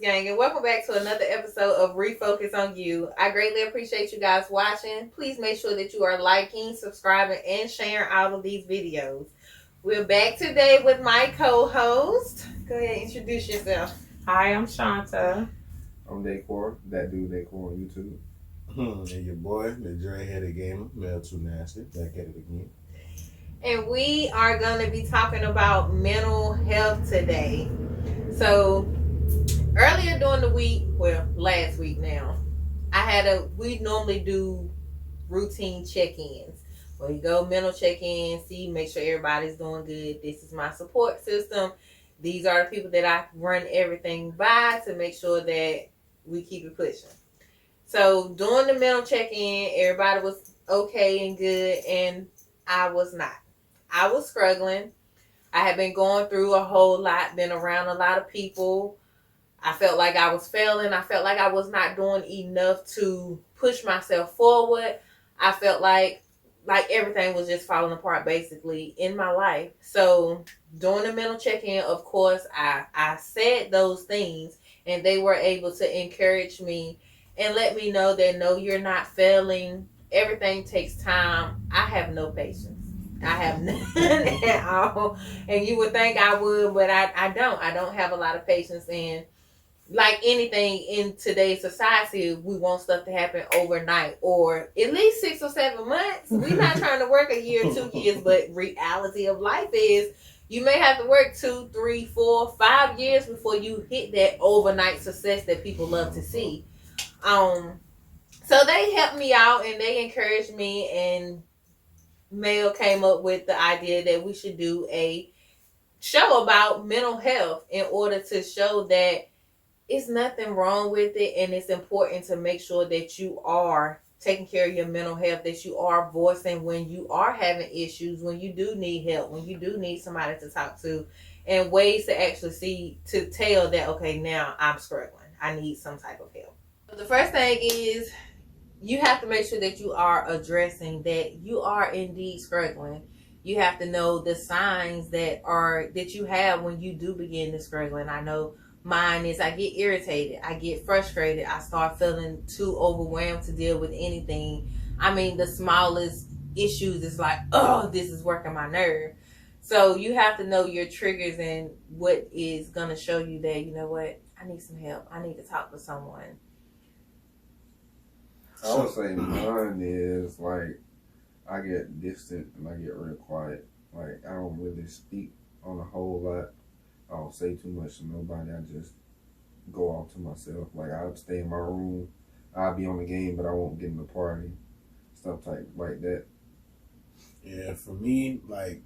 gang, and welcome back to another episode of Refocus on You. I greatly appreciate you guys watching. Please make sure that you are liking, subscribing, and sharing all of these videos. We're back today with my co-host. Go ahead and introduce yourself. Hi, I'm Shanta. I'm Decor, that dude Decor on YouTube. And your boy, the Dre-headed gamer, Mel Too Nasty, back at it again. And we are going to be talking about mental health today. So, earlier during the week, well, last week now, we normally do routine check-ins. Where you go mental check-in, see, make sure everybody's doing good. This is my support system. These are the people that I run everything by to make sure that we keep it pushing. So, during the mental check-in, everybody was okay and good, and I was not. I was struggling. I had been going through a whole lot, been around a lot of people. I felt like I was failing. I felt like I was not doing enough to push myself forward. I felt like everything was just falling apart basically in my life. So during the mental check-in, of course, I said those things, and they were able to encourage me and let me know that no, you're not failing. Everything takes time. I have no patience. I have none at all. And you would think I would, but I don't. I don't have a lot of patience. And like anything in today's society, we want stuff to happen overnight or at least 6 or 7 months. We're not trying to work a year, 2 years, but reality of life is you may have to work 2, 3, 4, 5 years before you hit that overnight success that people love to see. So they helped me out and they encouraged me, and Mel came up with the idea that we should do a show about mental health in order to show that it's nothing wrong with it, and it's important to make sure that you are taking care of your mental health, that you are voicing when you are having issues, when you do need help, when you do need somebody to talk to, and ways to actually tell that, okay, now I'm struggling. I need some type of help. The first thing is you have to make sure that you are addressing that you are indeed struggling. You have to know the signs that you have when you do begin to struggle. And I know mine is I get irritated, I get frustrated, I start feeling too overwhelmed to deal with anything. I mean, the smallest issues is like, oh, this is working my nerve. So you have to know your triggers and what is going to show you that, you know what, I need some help. I need to talk to someone. I would say mine is like I get distant and I get real quiet. Like I don't really speak on a whole lot. I don't say too much to nobody. I just go off to myself. Like I'll stay in my room. I'll be on the game, but I won't get in the party. Stuff like that. Yeah, for me, like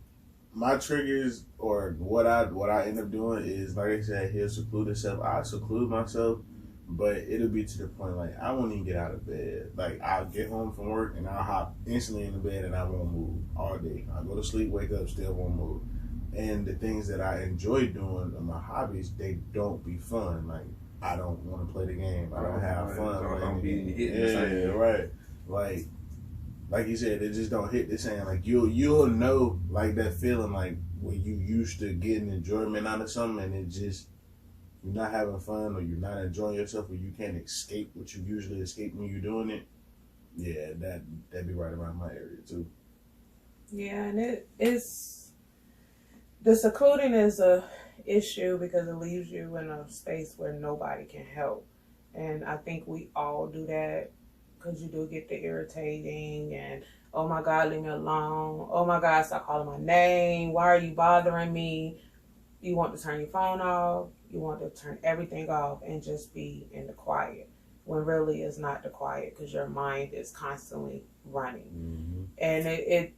my triggers or what I end up doing is, like I said, he'll seclude himself. I seclude myself, but it'll be to the point like I won't even get out of bed. Like I'll get home from work and I'll hop instantly in the bed and I won't move all day. I'll go to sleep, wake up, still won't move. And the things that I enjoy doing, my hobbies, they don't be fun. Like I don't want to play the game. I don't have fun. Don't be hitting the yeah, same. right. Like you said, it just don't hit the same. Like you'll know like that feeling like when you used to getting enjoyment out of something and it just you're not having fun or you're not enjoying yourself or you can't escape what you usually escape when you're doing it. Yeah, that'd be right around my area too. Yeah, and it's the secluding is a issue because it leaves you in a space where nobody can help. And I think we all do that because you do get the irritating and, oh my God, leave me alone. Oh my God, stop calling my name. Why are you bothering me? You want to turn your phone off. You want to turn everything off and just be in the quiet. When really it's not the quiet because your mind is constantly running. Mm-hmm. And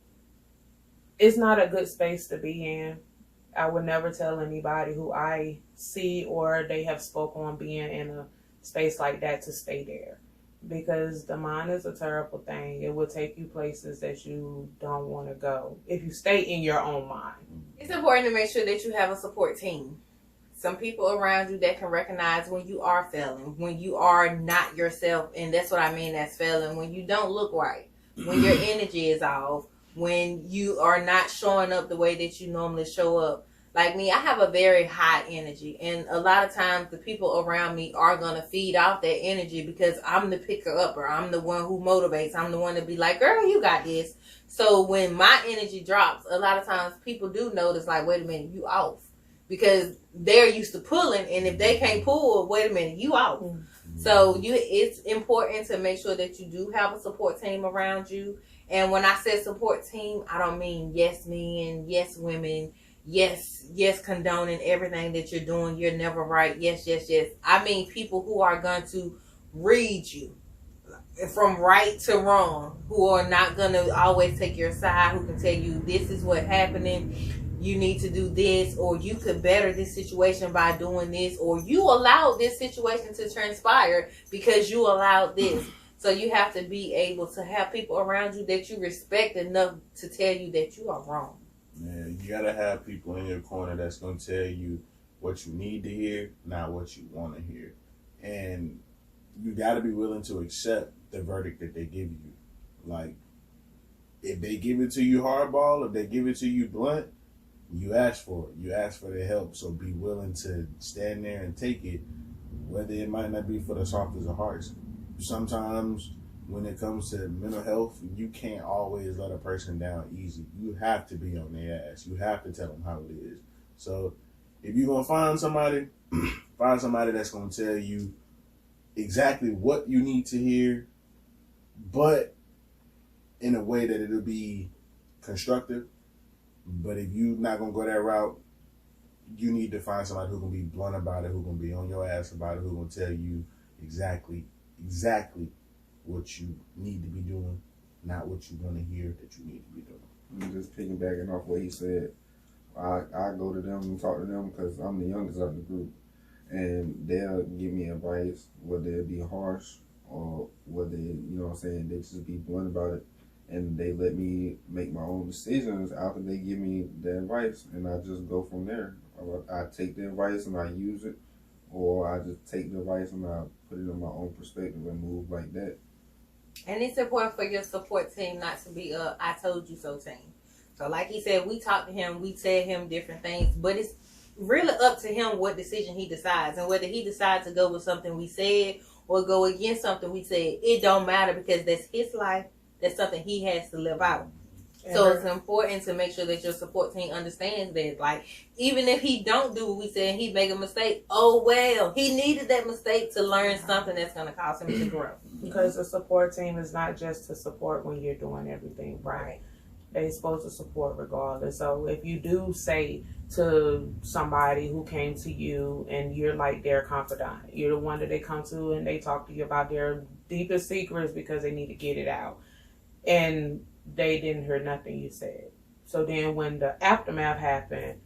it's not a good space to be in. I would never tell anybody who I see or they have spoke on being in a space like that to stay there. Because the mind is a terrible thing. It will take you places that you don't want to go if you stay in your own mind. It's important to make sure that you have a support team. Some people around you that can recognize when you are failing, when you are not yourself. And that's what I mean as failing. When you don't look right, when your energy is off, when you are not showing up the way that you normally show up. Like me, I have a very high energy, and a lot of times the people around me are gonna feed off that energy because I'm the picker upper. I'm the one who motivates. I'm the one to be like, "Girl, you got this." So when my energy drops, a lot of times people do notice, like, "Wait a minute, you off," because they're used to pulling, and if they can't pull, wait a minute, you off. So it's important to make sure that you do have a support team around you. And when I say support team, I don't mean yes men, yes women, yes condoning everything that you're doing. You're never right. Yes. I mean people who are going to read you from right to wrong, who are not going to always take your side, who can tell you this is what's happening, you need to do this, or you could better this situation by doing this, or you allowed this situation to transpire because you allowed this. So you have to be able to have people around you that you respect enough to tell you that you are wrong. Yeah, you gotta have people in your corner that's gonna tell you what you need to hear, not what you want to hear, and you gotta be willing to accept the verdict that they give you. Like, if they give it to you hardball, if they give it to you blunt, you ask for it. You ask for their help. So be willing to stand there and take it, whether it might not be for the softest of hearts. Sometimes when it comes to mental health, you can't always let a person down easy. You have to be on their ass. You have to tell them how it is. So if you're going to find somebody that's going to tell you exactly what you need to hear, but in a way that it'll be constructive. But if you're not going to go that route, you need to find somebody who can be blunt about it, who can be on your ass about it, who can tell you exactly what you need to be doing, not what you want to hear that you need to be doing. And just piggybacking off what he said, I go to them and talk to them because I'm the youngest of the group, and they'll give me advice, whether it be harsh or whether, they just be blunt about it, and they let me make my own decisions after they give me the advice, and I just go from there. I take the advice and I use it, or I just take the advice and I put it in my own perspective and move like that. And it's important for your support team not to be a "I told you so" team. So like he said, we talk to him, we tell him different things, but it's really up to him what decision he decides, and whether he decides to go with something we said or go against something we said. It don't matter because that's his life. That's something he has to live out. So it's important to make sure that your support team understands that. Like, even if he don't do what we said, he make a mistake, oh well, he needed that mistake to learn something that's going to cause him to grow. Because the support team is not just to support when you're doing everything right. They're supposed to support regardless. So if you do say to somebody who came to you and you're like their confidant, you're the one that they come to and they talk to you about their deepest secrets because they need to get it out, and they didn't hear nothing you said. So then when the aftermath happened,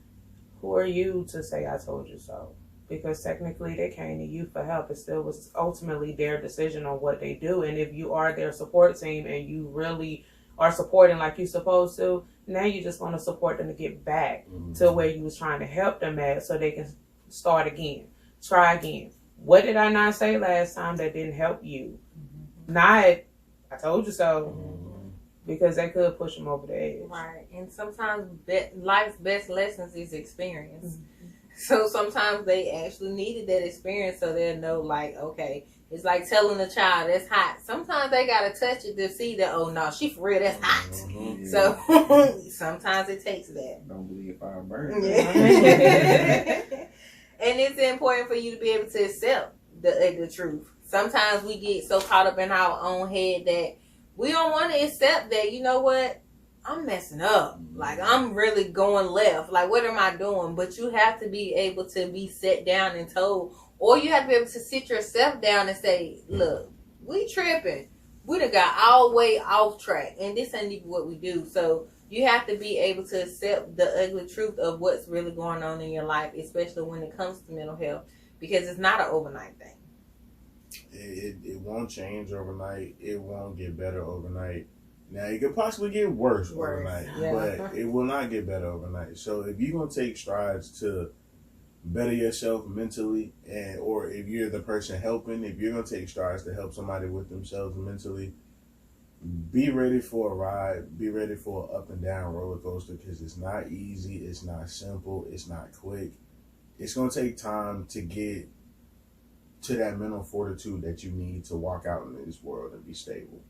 who are you to say I told you so? Because technically they came to you for help. It still was ultimately their decision on what they do. And if you are their support team and you really are supporting like you're supposed to, now you just want to support them to get back to where you was trying to help them at so they can start again, try again. What did I not say last time that didn't help you? Not, I told you so. Because they could push them over the edge. Right. And sometimes life's best lessons is experience. So sometimes they actually needed that experience so they'll know, like, okay, it's like telling a child that's hot. Sometimes they got to touch it to see that, oh, no, she for real, that's hot. Yeah. So sometimes it takes that. Don't believe fire burns. Yeah. And it's important for you to be able to accept the truth. Sometimes we get so caught up in our own head that we don't want to accept that, you know what, I'm messing up. Like, I'm really going left. Like, what am I doing? But you have to be able to be set down and told, or you have to be able to sit yourself down and say, look, we tripping. We done got all the way off track, and this ain't even what we do. So you have to be able to accept the ugly truth of what's really going on in your life, especially when it comes to mental health, because it's not an overnight thing. It won't change overnight. It won't get better overnight. Now, it could possibly get worse overnight, but it will not get better overnight. So if you're going to take strides to better yourself mentally, or if you're the person helping, if you're going to take strides to help somebody with themselves mentally, be ready for a ride. Be ready for an up and down roller coaster because it's not easy. It's not simple. It's not quick. It's going to take time to get to that mental fortitude that you need to walk out in this world and be stable.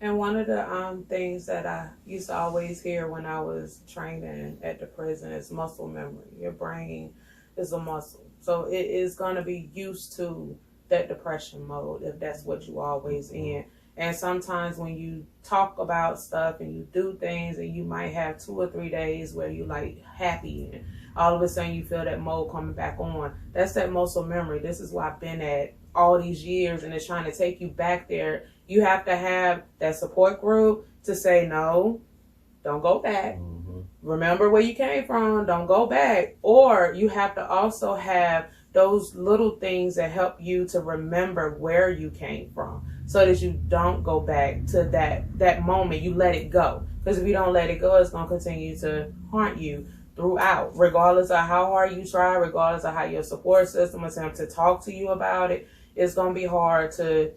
And one of the things that I used to always hear when I was training at the prison is muscle memory. Your brain is a muscle. So it is going to be used to that depression mode if that's what you always in. And sometimes when you talk about stuff and you do things and you might have 2 or 3 days where you like happy and all of a sudden you feel that mode coming back on. That's that muscle memory. This is why I've been at all these years and it's trying to take you back there. You have to have that support group to say, no, don't go back. Remember where you came from. Don't go back. Or you have to also have those little things that help you to remember where you came from so that you don't go back to that moment. You let it go. Because if you don't let it go, it's going to continue to haunt you throughout, regardless of how hard you try, regardless of how your support system attempts to talk to you about it. It's going to be hard to,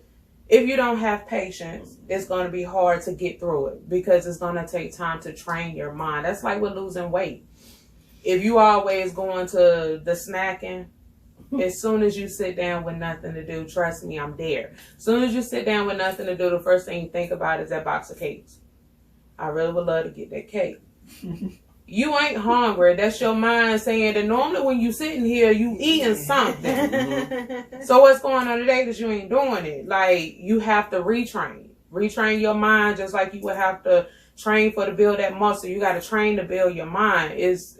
if you don't have patience, it's going to be hard to get through it because it's going to take time to train your mind. That's like with losing weight. If you always going to the snacking, as soon as you sit down with nothing to do, trust me, I'm there. As soon as you sit down with nothing to do, the first thing you think about is that box of cakes. I really would love to get that cake. You ain't hungry. That's your mind saying that normally when you sitting here, you eating something. So what's going on today because you ain't doing it? Like, you have to retrain. Retrain your mind just like you would have to train to build that muscle. You got to train to build your mind. It's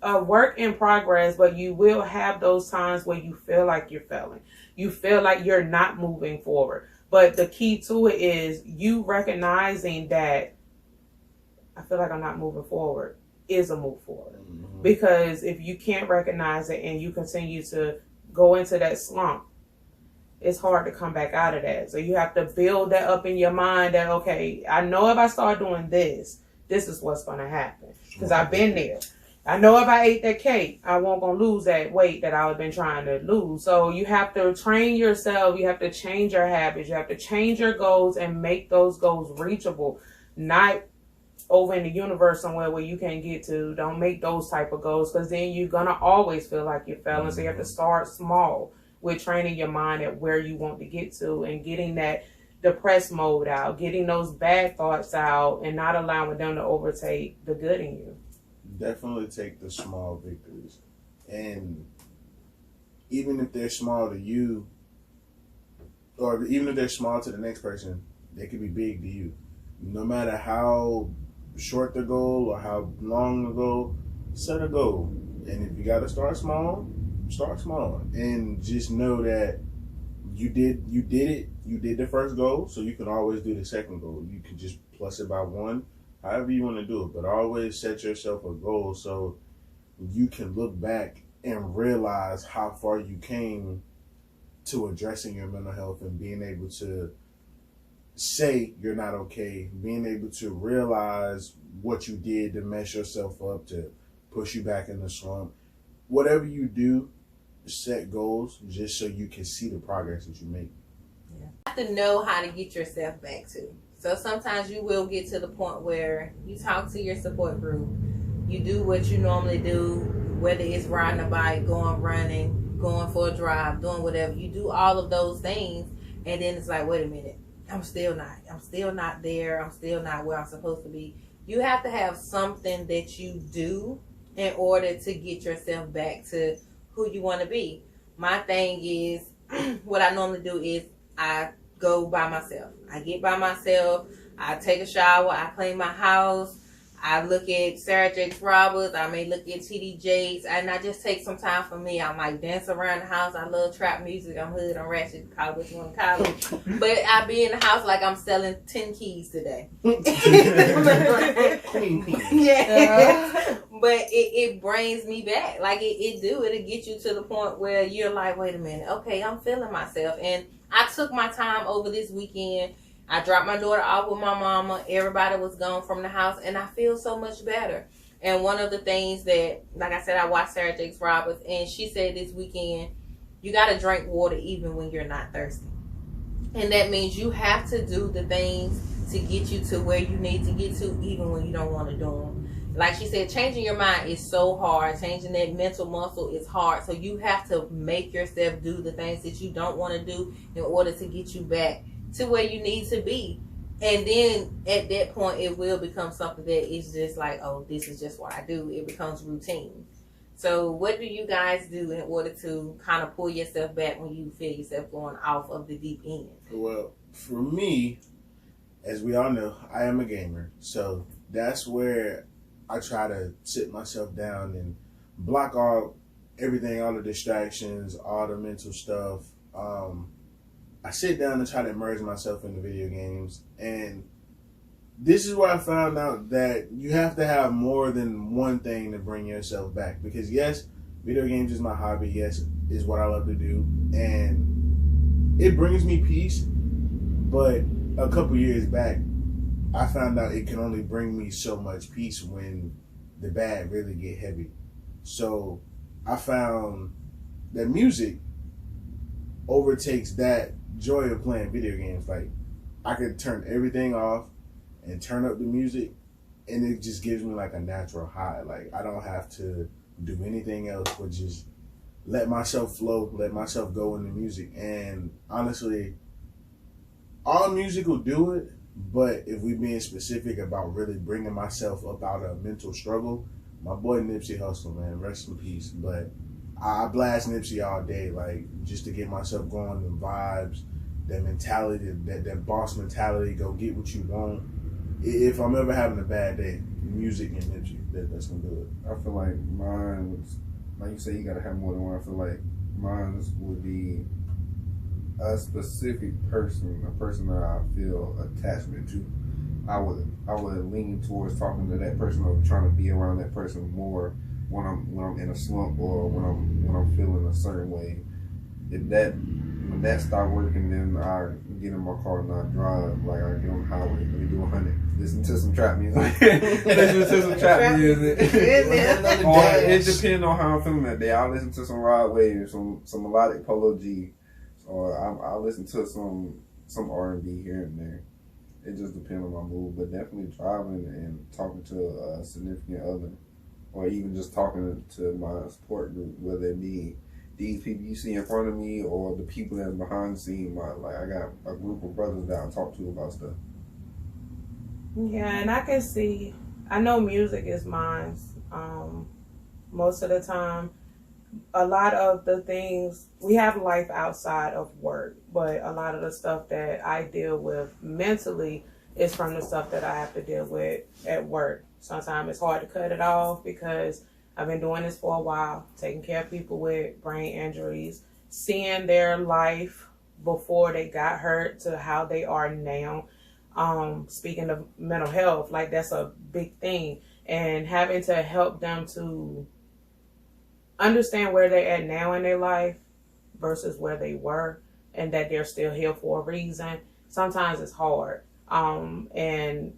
a work in progress, but you will have those times where you feel like you're failing. You feel like you're not moving forward. But the key to it is you recognizing that I feel like I'm not moving forward is a move forward. Because if you can't recognize it and you continue to go into that slump, it's hard to come back out of that. So you have to build that up in your mind that, okay, I know if I start doing this, this is what's going to happen. Because I've been there. I know if I ate that cake, I won't going to lose that weight that I've been trying to lose. So you have to train yourself. You have to change your habits. You have to change your goals and make those goals reachable. Not over in the universe somewhere where you can't get to. Don't make those type of goals because then you're going to always feel like you're failing. So you have to start small with training your mind at where you want to get to and getting that depressed mode out, getting those bad thoughts out and not allowing them to overtake the good in you. Definitely take the small victories. And even if they're small to you, or even if they're small to the next person, they could be big to you. No matter how short the goal or how long the goal, set a goal. And if you got to start small and just know that you did it. You did the first goal, so you can always do the second goal. You can just plus it by 1, however you want to do it. But always set yourself a goal so you can look back and realize how far you came to addressing your mental health and being able to say you're not okay, being able to realize what you did to mess yourself up, to push you back in the slump. Whatever you do, set goals just so you can see the progress that you make. You have to know how to get yourself back to. So sometimes you will get to the point where you talk to your support group, you do what you normally do, whether it's riding a bike, going running, going for a drive, doing whatever. You do all of those things, and then it's like, wait a minute. I'm still not there. I'm still not where I'm supposed to be. You have to have something that you do in order to get yourself back to who you want to be. My thing is, what I normally do is I go by myself. I get by myself. I take a shower. I clean my house. I look at Sarah Jakes Roberts. I may look at TD Jakes. And I just take some time for me. I might dance around the house. I love trap music. I'm hood. I'm ratchet. Call it what you want to call it. But I be in the house like I'm selling 10 keys today. Yeah. But it brings me back. Like it'll get you to the point where you're like, wait a minute. Okay, I'm feeling myself. And I took my time over this weekend. I dropped my daughter off with my mama. Everybody was gone from the house, and I feel so much better. And one of the things that, like I said, I watched Sarah Jakes Roberts, and she said this weekend, you got to drink water even when you're not thirsty. And that means you have to do the things to get you to where you need to get to, even when you don't want to do them. Like she said, changing your mind is so hard. Changing that mental muscle is hard. So you have to make yourself do the things that you don't want to do in order to get you back to where you need to be. And then at that point, it will become something that is just like, oh, this is just what I do. It becomes routine. So what do you guys do in order to kind of pull yourself back when you feel yourself going off of the deep end? Well, for me, as we all know, I am a gamer. So that's where I try to sit myself down and block out everything, all the distractions, all the mental stuff. I sit down and try to immerse myself in the video games. And this is where I found out that you have to have more than one thing to bring yourself back. Because yes, video games is my hobby. Yes, is what I love to do. And it brings me peace. But a couple years back, I found out it can only bring me so much peace when the bad really get heavy. So I found that music overtakes that joy of playing video games. Like, I could turn everything off and turn up the music, and it just gives me like a natural high. Like, I don't have to do anything else but just let myself flow, let myself go in the music. And honestly, all music will do it, but if we being specific about really bringing myself up out of a mental struggle, my boy Nipsey Hussle, man, rest in peace. But I blast Nipsey all day, like, just to get myself going, the vibes, that mentality, that boss mentality, go get what you want. If I'm ever having a bad day, music and Nipsey, that's gonna do it. I feel like mine was, like you say, you gotta have more than one. I feel like mine would be a specific person, a person that I feel attachment to. I would lean towards talking to that person or trying to be around that person more when I'm in a slump or when I'm feeling a certain way. When that start working, then I get in my car and I drive. Like, I get on the highway, let me do 100. Listen to some trap music. Listen to some trap music. Or it depends on how I'm feeling that day. I'll listen to some Rod Wave, some melodic Polo G, or I'll listen to some R&B here and there. It just depends on my mood, but definitely driving and talking to a significant other, or even just talking to my support group, whether it be these people you see in front of me or the people that's behind the scene. I got a group of brothers that I talk to about stuff. Yeah, and I know music is mine. Most of the time, a lot of the things, we have life outside of work, but a lot of the stuff that I deal with mentally is from the stuff that I have to deal with at work. Sometimes it's hard to cut it off because I've been doing this for a while, taking care of people with brain injuries, seeing their life before they got hurt to how they are now. Speaking of mental health, like, that's a big thing, and having to help them to understand where they're at now in their life versus where they were, and that they're still here for a reason. Sometimes it's hard. And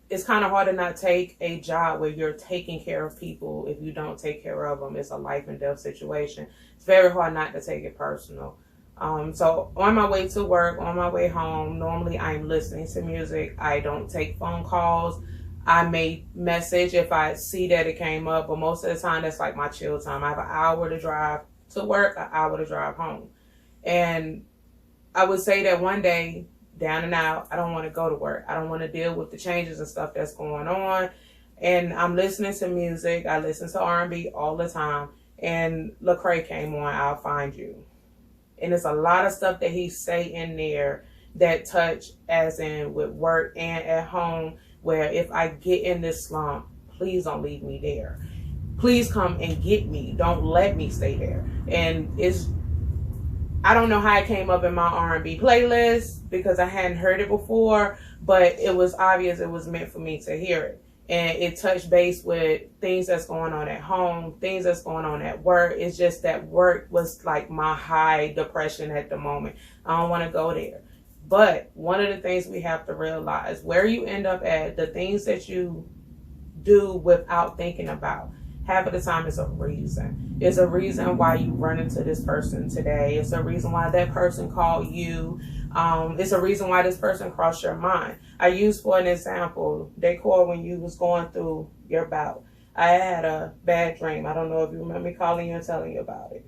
it's kind of hard to not take a job where you're taking care of people. If you don't take care of them, it's a life and death situation. It's very hard not to take it personal. So on my way to work, on my way home, normally I'm listening to music. I don't take phone calls. I may message if I see that it came up, but most of the time that's like my chill time. I have an hour to drive to work, an hour to drive home. And I would say that one day, down and out, I don't want to go to work. I don't want to deal with the changes and stuff that's going on. And I'm listening to music. I listen to R&B all the time. And Lecrae came on, I'll Find You. And there's a lot of stuff that he say in there that touch, as in with work and at home, where if I get in this slump, please don't leave me there. Please come and get me. Don't let me stay there. And I don't know how it came up in my R&B playlist because I hadn't heard it before, but it was obvious it was meant for me to hear it. And it touched base with things that's going on at home, things that's going on at work. It's just that work was like my high depression at the moment. I don't want to go there. But one of the things we have to realize, where you end up at, the things that you do without thinking about, half of the time it's a reason. It's a reason why you run into this person today. It's a reason why that person called you. It's a reason why this person crossed your mind. I use for an example, Decor, when you was going through your bout. I had a bad dream. I don't know if you remember me calling you and telling you about it.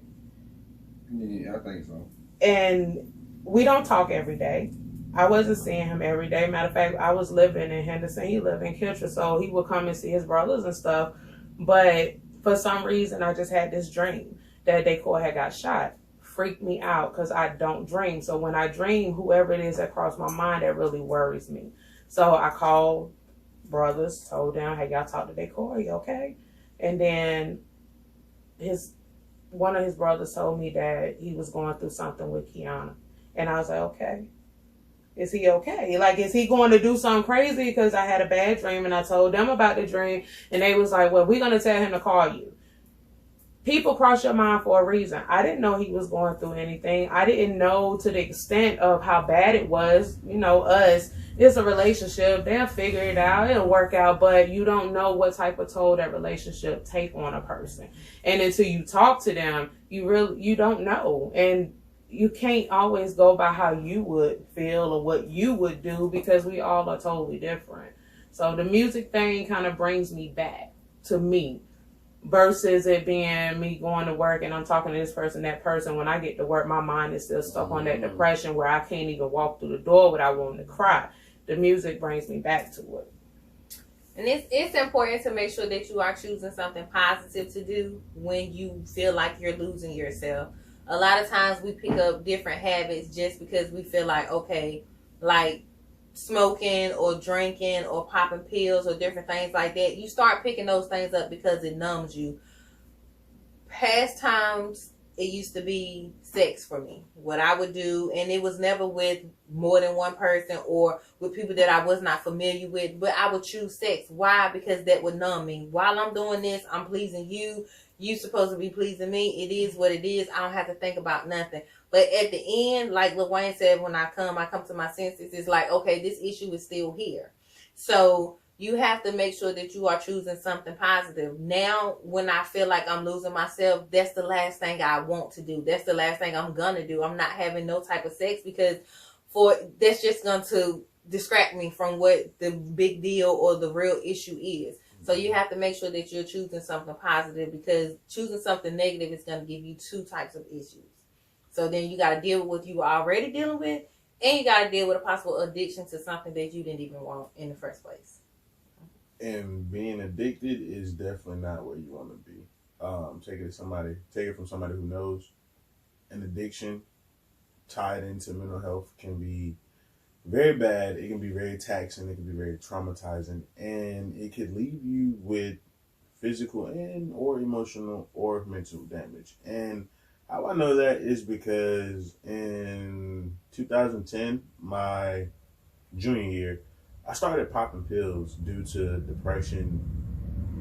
Yeah, I think so. And we don't talk every day. I wasn't seeing him every day. Matter of fact, I was living in Henderson. He lived in Kitchener, so he would come and see his brothers and stuff. But for some reason, I just had this dream that Decor had got shot. Freaked me out because I don't dream. So when I dream, whoever it is that crossed my mind, that really worries me. So I called brothers, told them, hey, y'all talk to Decor, you okay? And then one of his brothers told me that he was going through something with Kiana. And I was like, okay. Is he okay? Like, is he going to do something crazy? Because I had a bad dream and I told them about the dream. And they was like, well, we're going to tell him to call you. People cross your mind for a reason. I didn't know he was going through anything. I didn't know to the extent of how bad it was. You know, us, it's a relationship. They'll figure it out. It'll work out. But you don't know what type of toll that relationship take on a person. And until you talk to them, you don't know. And you can't always go by how you would feel or what you would do because we all are totally different. So the music thing kind of brings me back to me versus it being me going to work and I'm talking to this person, that person. When I get to work, my mind is still stuck on that depression where I can't even walk through the door without wanting to cry. The music brings me back to it. And it's important to make sure that you are choosing something positive to do when you feel like you're losing yourself. A lot of times we pick up different habits just because we feel like, okay, like smoking or drinking or popping pills or different things like that. You start picking those things up because it numbs you. Past times, it used to be sex for me. What I would do, and it was never with more than one person or with people that I was not familiar with, but I would choose sex. Why? Because that would numb me. While I'm doing this, I'm pleasing you. You supposed to be pleasing me. It is what it is. I don't have to think about nothing. But at the end, like Lil Wayne said, when I come to my senses. It's like, okay, this issue is still here. So you have to make sure that you are choosing something positive. Now, when I feel like I'm losing myself, that's the last thing I want to do. That's the last thing I'm gonna do. I'm not having no type of sex because that's just going to distract me from what the big deal or the real issue is. So you have to make sure that you're choosing something positive because choosing something negative is going to give you two types of issues. So then you got to deal with what you were already dealing with, and you got to deal with a possible addiction to something that you didn't even want in the first place. And being addicted is definitely not where you want to be. Take it from somebody who knows. An addiction tied into mental health can be very bad. It can be very taxing. It can be very traumatizing, and it could leave you with physical and or emotional or mental damage. And how I know that is because in 2010, my junior year, I started popping pills due to depression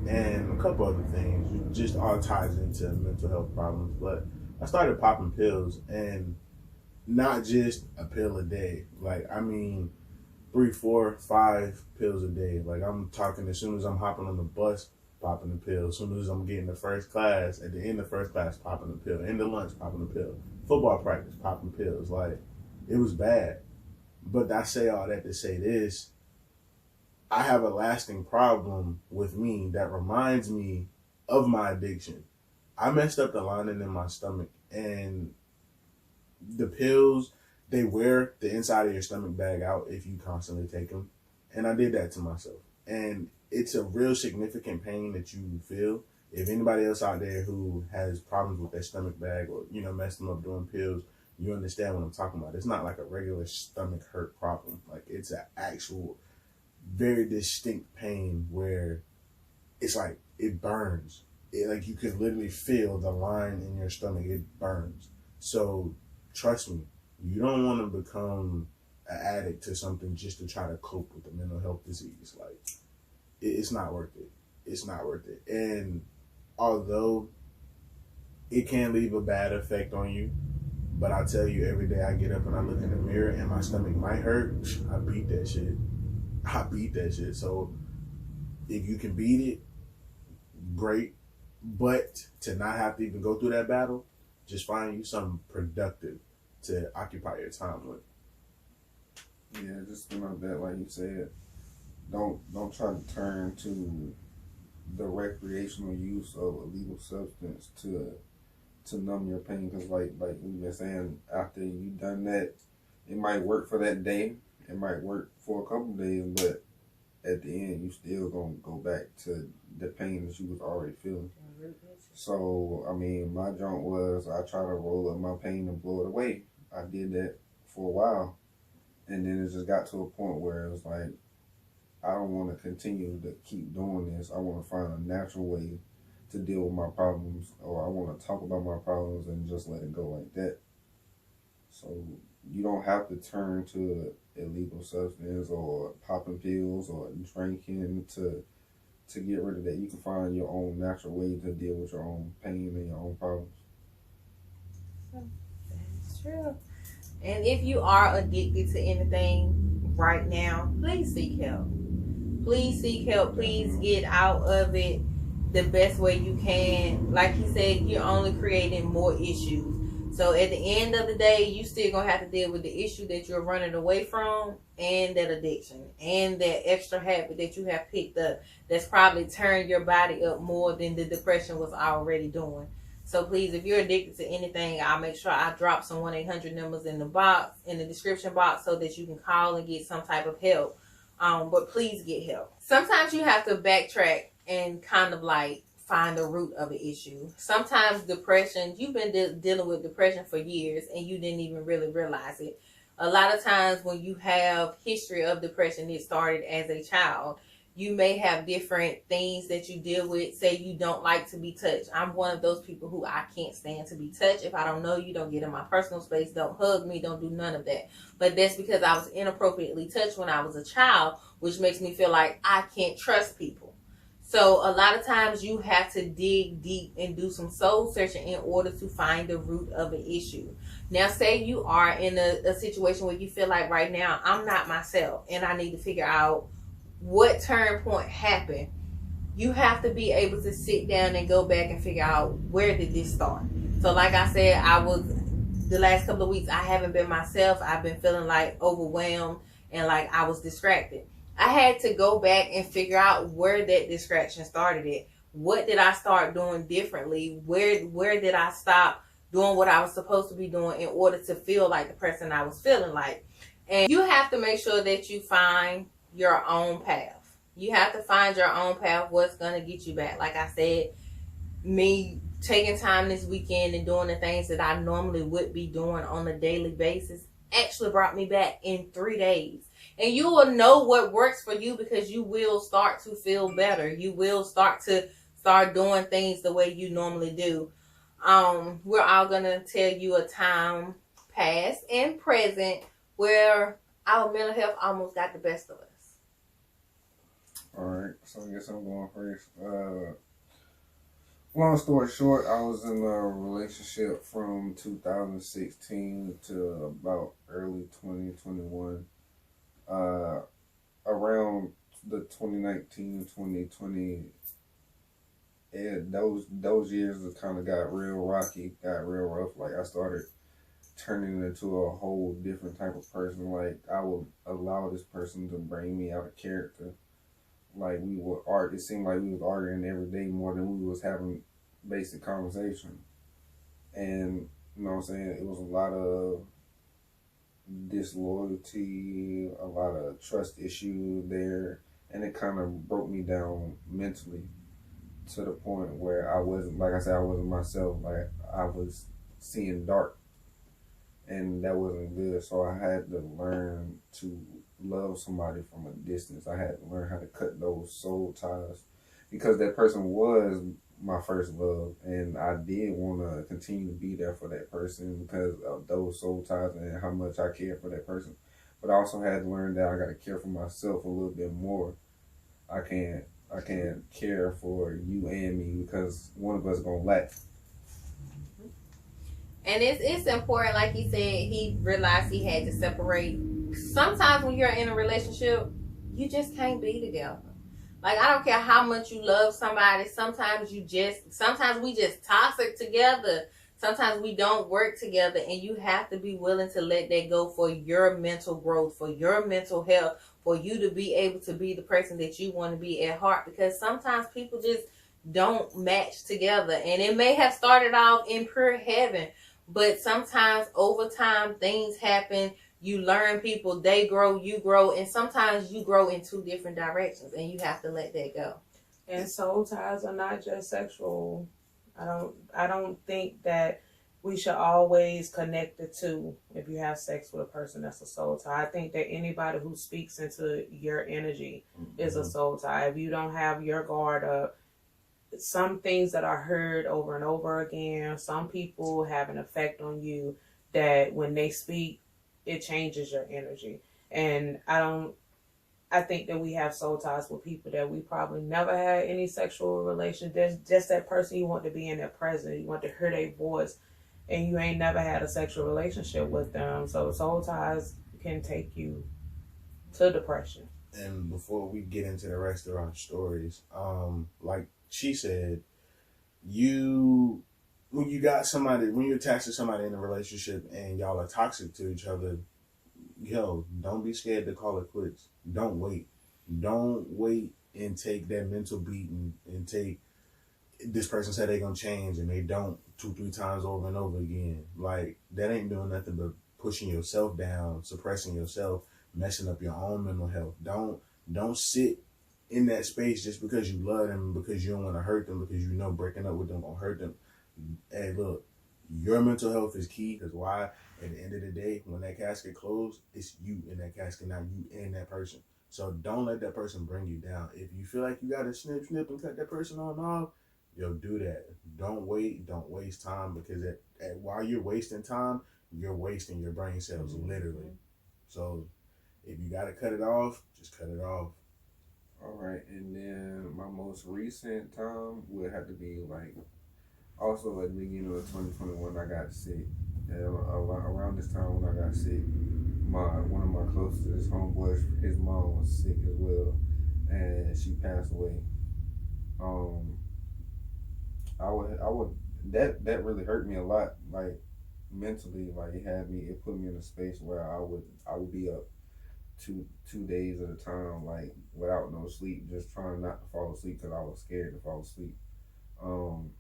and a couple other things. It just all ties into mental health problems. But I started popping pills, and not just a pill a day. Like, I mean, 3, 4, 5 pills a day. Like, I'm talking as soon as I'm hopping on the bus, popping a pill. As soon as I'm getting to first class, at the end of first class, popping a pill. End of lunch, popping a pill. Football practice, popping pills. Like, it was bad. But I say all that to say this. I have a lasting problem with me that reminds me of my addiction. I messed up the lining in my stomach, and the pills, they wear the inside of your stomach bag out if you constantly take them. And I did that to myself. And it's a real significant pain that you feel. If anybody else out there who has problems with their stomach bag or, messed them up doing pills, you understand what I'm talking about. It's not like a regular stomach hurt problem. Like, it's an actual, very distinct pain where it's like, it burns. Like, you can literally feel the line in your stomach. It burns. So, trust me, you don't want to become an addict to something just to try to cope with a mental health disease. Like, it's not worth it. It's not worth it. And although it can leave a bad effect on you, but I tell you, every day I get up and I look in the mirror and my stomach might hurt, I beat that shit. So if you can beat it, great. But to not have to even go through that battle, just find you something productive to occupy your time with. Yeah, just remember that, like you said, don't try to turn to the recreational use of a legal substance to numb your pain, because like we've been saying, after you done that, it might work for that day, it might work for a couple days, but at the end you still gonna go back to the pain that you was already feeling. So I mean, my joint was, I try to roll up my pain and blow it away. I did that for a while, and then it just got to a point where it was like, I don't want to continue to keep doing this. I want to find a natural way to deal with my problems, or I want to talk about my problems and just let it go like that. So you don't have to turn to illegal substance or popping pills or drinking to get rid of that. You can find your own natural way to deal with your own pain and your own problems. That's true. And if you are addicted to anything right now, please seek help. Please seek help. Please get out of it the best way you can. Like he said, you're only creating more issues. So at the end of the day, you still gonna have to deal with the issue that you're running away from, and that addiction, and that extra habit that you have picked up that's probably turned your body up more than the depression was already doing. So please, if you're addicted to anything, I'll make sure I drop some 1-800 numbers in the box, in the description box, so that you can call and get some type of help. But please get help. Sometimes you have to backtrack and kind of like find the root of an issue. Sometimes depression, you've been dealing with depression for years and you didn't even really realize it. A lot of times when you have history of depression, it started as a child. You may have different things that you deal with. Say you don't like to be touched. I'm one of those people who I can't stand to be touched. If I don't know you, don't get in my personal space, don't hug me, don't do none of that. But that's because I was inappropriately touched when I was a child, which makes me feel like I can't trust people. So a lot of times you have to dig deep and do some soul searching in order to find the root of an issue. Now, say you are in a situation where you feel like right now, I'm not myself and I need to figure out what turn point happened. You have to be able to sit down and go back and figure out, where did this start? So like I said, the last couple of weeks, I haven't been myself. I've been feeling like overwhelmed and like I was distracted. I had to go back and figure out where that distraction started at. What did I start doing differently? Where did I stop doing what I was supposed to be doing in order to feel like the person I was feeling like? And you have to make sure that you find your own path. You have to find your own path, what's going to get you back. Like I said, me taking time this weekend and doing the things that I normally would be doing on a daily basis actually brought me back in 3 days. And you will know what works for you because you will start to feel better. You will start doing things the way you normally do. We're all going to tell you a time past and present where our mental health almost got the best of us. Alright, so I guess I'm going first. Long story short, I was in a relationship from 2016 to about early 2021. Around the 2019, 2020, and those years kind of got real rocky, got real rough. Like I started turning into a whole different type of person. Like I would allow this person to bring me out of character. Like we would argue. It seemed like we was arguing every day more than we was having basic conversation. And you know what I'm saying? It was a lot of disloyalty, a lot of trust issues there, and it kind of broke me down mentally to the point where I wasn't, like I said, I wasn't myself. Like I was seeing dark, and that wasn't good. So I had to learn to love somebody from a distance. I had to learn how to cut those soul ties, because that person was my first love, and I did want to continue to be there for that person because of those soul ties and how much I care for that person. But I also had to learn that I got to care for myself a little bit more. I can't care for you and me because one of us is gonna lack. And it's important, like he said, he realized he had to separate. Sometimes when you're in a relationship, you just can't be together. Like, I don't care how much you love somebody. Sometimes we just toxic together. Sometimes we don't work together, and you have to be willing to let that go for your mental growth, for your mental health, for you to be able to be the person that you want to be at heart. Because sometimes people just don't match together, and it may have started off in pure heaven, but sometimes over time things happen. You learn people, they grow, you grow, and sometimes you grow in two different directions, and you have to let that go. And soul ties are not just sexual. I don't think that we should always connect the two. If you have sex with a person, that's a soul tie. I think that anybody who speaks into your energy is a soul tie. If you don't have your guard up, some things that are heard over and over again, some people have an effect on you that when they speak, it changes your energy. And I think that we have soul ties with people that we probably never had any sexual relation. There's just that person you want to be in their presence. You want to hear their voice, and you ain't never had a sexual relationship with them. So soul ties can take you to depression. And before we get into the rest of our stories, like she said, when you're attached to somebody in a relationship and y'all are toxic to each other, don't be scared to call it quits. Don't wait. Don't wait and take that mental beating and take this person said they're gonna change and they don't 2-3 times over and over again. Like, that ain't doing nothing but pushing yourself down, suppressing yourself, messing up your own mental health. Don't sit in that space just because you love them, because you don't want to hurt them, because you know breaking up with them gonna hurt them. Hey, look, your mental health is key, because why? At the end of the day, when that casket closed, it's you in that casket, not you and that person. So don't let that person bring you down. If you feel like you gotta snip and cut that person on off, do that. Don't wait. Don't waste time, because while you're wasting time, you're wasting your brain cells, literally. So if you gotta cut it off, just cut it off. All right, and then my most recent time would have to be like also at the beginning of 2021. I got sick. And around this time when I got sick, one of my closest homeboys, his mom was sick as well, and she passed away. Um, I would that really hurt me a lot, like mentally. Like, it put me in a space where I would be up two days at a time, like without no sleep, just trying not to fall asleep because I was scared to fall asleep. Um,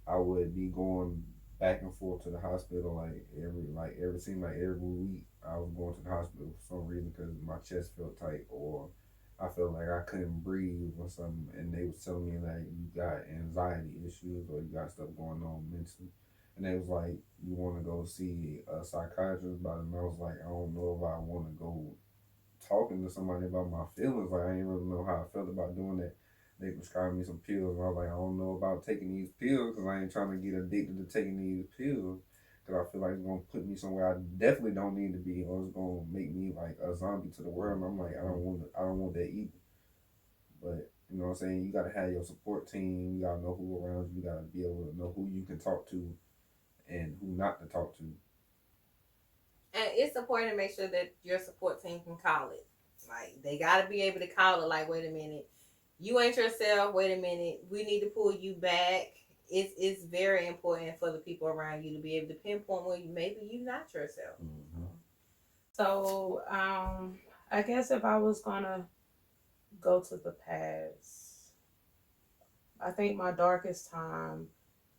I would be going back and forth to the hospital every week. I was going to the hospital for some reason because my chest felt tight, or I felt like I couldn't breathe or something, and they was telling me that you got anxiety issues or you got stuff going on mentally. And they was like, you want to go see a psychiatrist about it? And I was like, I don't know if I want to go talking to somebody about my feelings. Like, I didn't really know how I felt about doing that. They prescribed me some pills, and I was like, I don't know about taking these pills because I ain't trying to get addicted to taking these pills, because I feel like it's going to put me somewhere I definitely don't need to be, or it's going to make me like a zombie to the world. And I'm like, I don't want that either. But you know what I'm saying? You got to have your support team. You got to know who around you. You got to be able to know who you can talk to and who not to talk to. And it's important to make sure that your support team can call it. Like, they got to be able to call it, like, wait a minute, you ain't yourself, wait a minute, we need to pull you back. It's very important for the people around you to be able to pinpoint where maybe you're not yourself. Mm-hmm. So I guess if I was gonna go to the past, I think my darkest time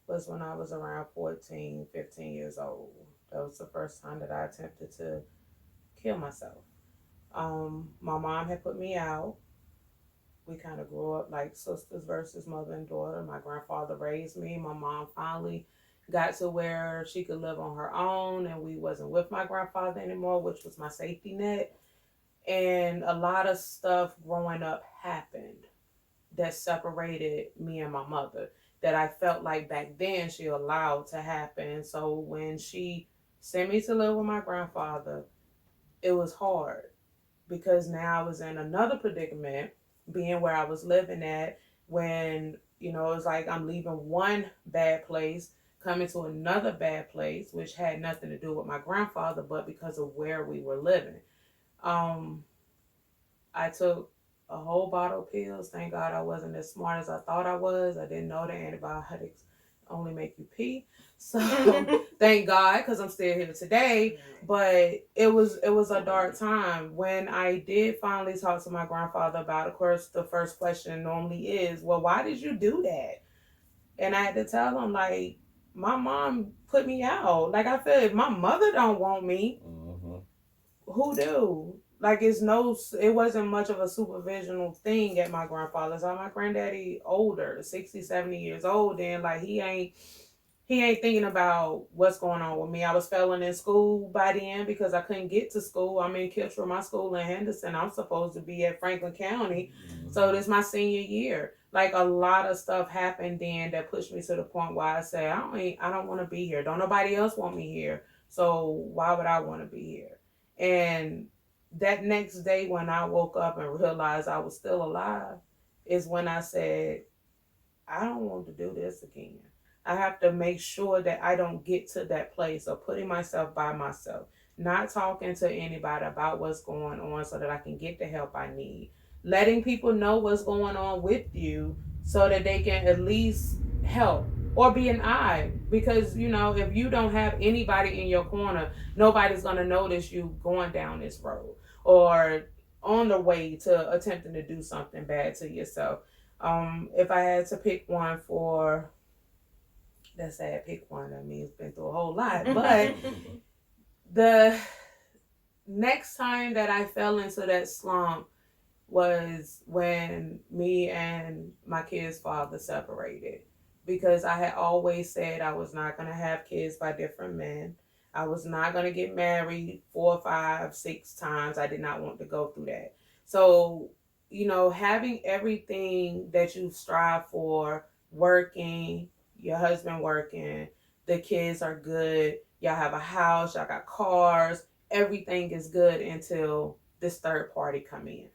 was when I was around 14, 15 years old. That was the first time that I attempted to kill myself. My mom had put me out. We kind of grew up like sisters versus mother and daughter. My grandfather raised me. My mom finally got to where she could live on her own, and we wasn't with my grandfather anymore, which was my safety net. And a lot of stuff growing up happened that separated me and my mother, that I felt like back then she allowed to happen. So when she sent me to live with my grandfather, it was hard because now I was in another predicament, being where I was living at, when, it was like I'm leaving one bad place, coming to another bad place, which had nothing to do with my grandfather, but because of where we were living. I took a whole bottle of pills. Thank God I wasn't as smart as I thought I was. I didn't know that antibiotics only make you pee. So thank God, because I'm still here today. But it was a dark time when I did finally talk to my grandfather about. Of course, the first question normally is, "Well, why did you do that?" And I had to tell him, like, my mom put me out. Like, I feel if my mother don't want me, who do? Like, it wasn't much of a supervisional thing at my grandfather's house. My granddaddy older, 60, 70 years old, and like he ain't thinking about what's going on with me. I was failing in school by then because I couldn't get to school. I'm in Kitchener, my school in Henderson. I'm supposed to be at Franklin County. So this is my senior year. Like, a lot of stuff happened then that pushed me to the point where I say, I don't want to be here. Don't nobody else want me here. So why would I want to be here? And that next day when I woke up and realized I was still alive is when I said, I don't want to do this again. I have to make sure that I don't get to that place of putting myself by myself, not talking to anybody about what's going on so that I can get the help I need. Letting people know what's going on with you so that they can at least help or be an eye. Because, if you don't have anybody in your corner, nobody's going to notice you going down this road or on the way to attempting to do something bad to yourself. If I had to pick one for, let's say I pick one, I mean, it's been through a whole lot, but the next time that I fell into that slump was when me and my kid's father separated, because I had always said I was not going to have kids by different men. I was not going to get married 4, 5, 6 times. I did not want to go through that. So, having everything that you strive for, working, your husband working, the kids are good, y'all have a house, y'all got cars, everything is good until this third party come in.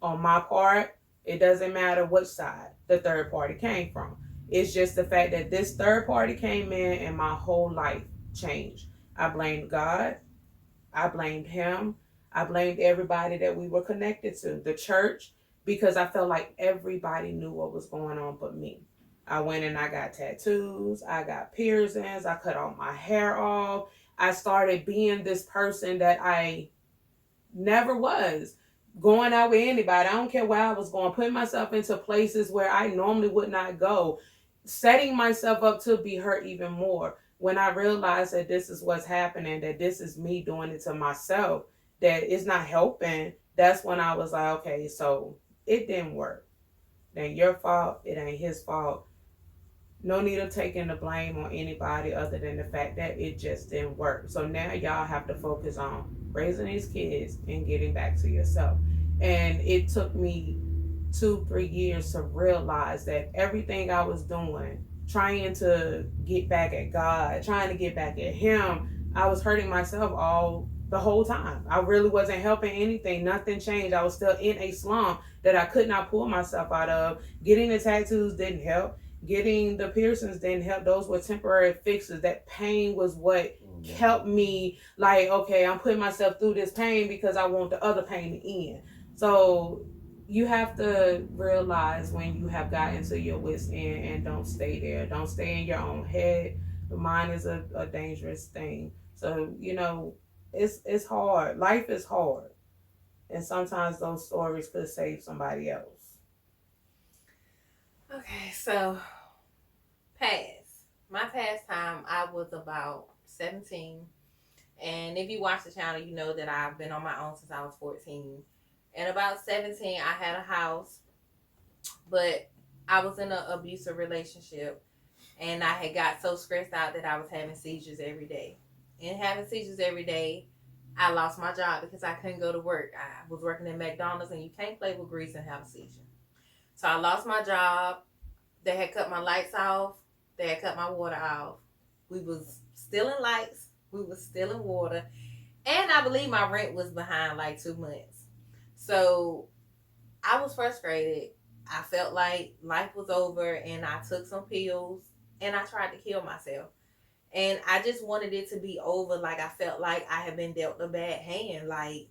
On my part, it doesn't matter which side the third party came from. It's just the fact that this third party came in and my whole life changed. I blamed God. I blamed him. I blamed everybody that we were connected to, the church, because I felt like everybody knew what was going on but me. I went and I got tattoos. I got piercings. I cut all my hair off. I started being this person that I never was. Going out with anybody. I don't care where I was going. Putting myself into places where I normally would not go. Setting myself up to be hurt even more. When I realized that this is what's happening, that this is me doing it to myself, that it's not helping, that's when I was like, okay, so it didn't work. It ain't your fault. It ain't his fault. No need of taking the blame on anybody other than the fact that it just didn't work. So now y'all have to focus on raising these kids and getting back to yourself. And it took me 2, 3 years to realize that everything I was doing, trying to get back at God, trying to get back at him, I was hurting myself all the whole time. I really wasn't helping anything. Nothing changed. I was still in a slump that I could not pull myself out of. Getting the tattoos didn't help. Getting the piercings didn't help. Those were temporary fixes. That pain was what kept me like, okay, I'm putting myself through this pain because I want the other pain to end. So you have to realize when you have gotten to your wits end and don't stay there. Don't stay in your own head. The mind is a dangerous thing. So, it's hard. Life is hard. And sometimes those stories could save somebody else. Okay, so my past time, I was about 17. And if you watch the channel, you know that I've been on my own since I was 14. And about 17, I had a house, but I was in an abusive relationship. And I had got so stressed out that I was having seizures every day. And having seizures every day, I lost my job because I couldn't go to work. I was working at McDonald's, and you can't play with grease and have a seizure. So I lost my job. They had cut my lights off. They had cut my water off. We was stealing lights. We was stealing water. And I believe my rent was behind like 2 months. So I was frustrated. I felt like life was over, and I took some pills and I tried to kill myself. And I just wanted it to be over. Like, I felt like I had been dealt a bad hand. Like,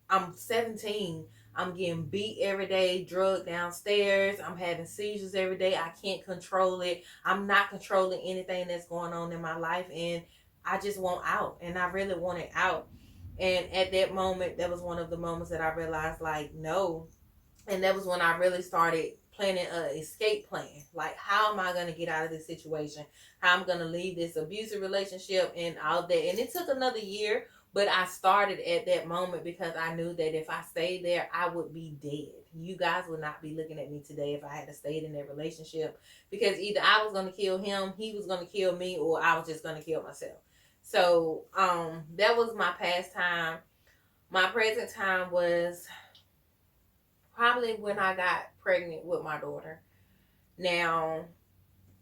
I'm 17. I'm getting beat every day, drugged downstairs. I'm having seizures every day. I can't control it. I'm not controlling anything that's going on in my life. And I just want out. And I really wanted out. And at that moment, that was one of the moments that I realized, like, no. And that was when I really started planning an escape plan. Like, how am I going to get out of this situation? How I'm going to leave this abusive relationship and all that. And it took another year, but I started at that moment because I knew that if I stayed there, I would be dead. You guys would not be looking at me today if I had stayed in that relationship, because either I was going to kill him, he was going to kill me, or I was just going to kill myself. So that was my past time. My present time was probably when I got pregnant with my daughter. Now,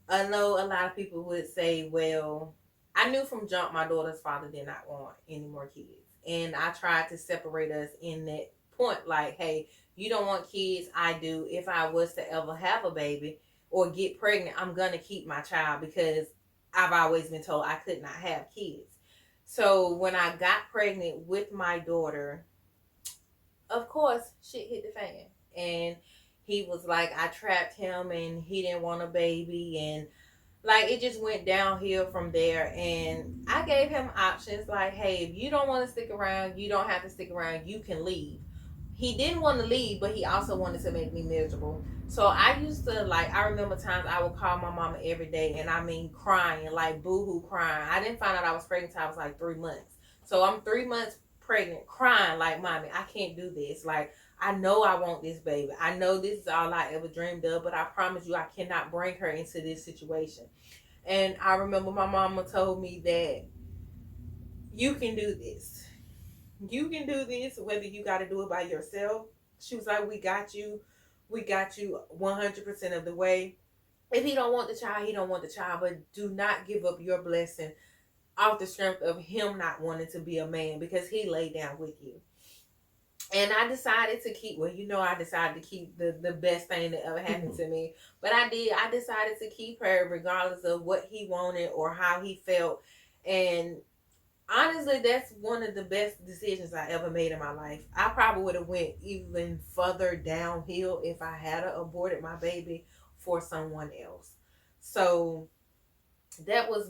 I know a lot of people would say, well, I knew from jump my daughter's father did not want any more kids. And I tried to separate us in that point, like, hey, you don't want kids, I do. If I was to ever have a baby or get pregnant, I'm going to keep my child because I've always been told I could not have kids. So when I got pregnant with my daughter, of course, shit hit the fan. And he was like, I trapped him and he didn't want a baby. And like, it just went downhill from there. And I gave him options like, hey, if you don't want to stick around, you don't have to stick around. You can leave. He didn't want to leave, but he also wanted to make me miserable. So I used to, like, I remember times I would call my mama every day, and I mean crying, like boohoo crying. I didn't find out I was pregnant until I was like 3 months. So I'm 3 months pregnant, crying like, mommy, I can't do this. Like, I know I want this baby. I know this is all I ever dreamed of, but I promise you I cannot bring her into this situation. And I remember my mama told me that you can do this. You can do this, whether you got to do it by yourself. She was like, we got you. We got you 100% of the way. If he don't want the child, he don't want the child, but do not give up your blessing off the strength of him not wanting to be a man, because he laid down with you. And I decided to keep, well, I decided to keep the best thing that ever happened to me. But I did. I decided to keep her regardless of what he wanted or how he felt. And honestly, that's one of the best decisions I ever made in my life. I probably would have went even further downhill if I had aborted my baby for someone else. So that was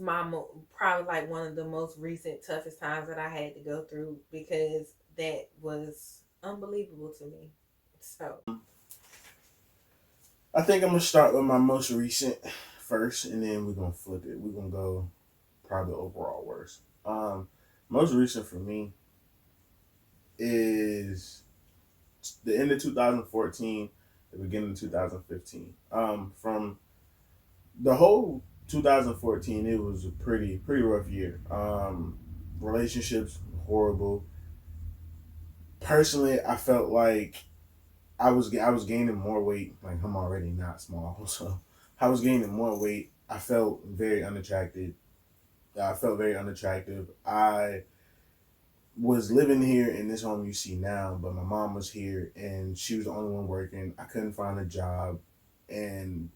probably like one of the most recent toughest times that I had to go through, because that was unbelievable to me. So I think I'm gonna start with my most recent first, and then we're gonna flip it. We're gonna go probably overall worst. Most recent for me is the end of 2014, the beginning of 2015. From the whole 2014, it was a pretty rough year. Relationships horrible. Personally, I felt like I was gaining more weight. Like, I'm already not small, so I was gaining more weight. I felt very unattractive. I was living here in this home you see now, but my mom was here and she was the only one working. I couldn't find a job, and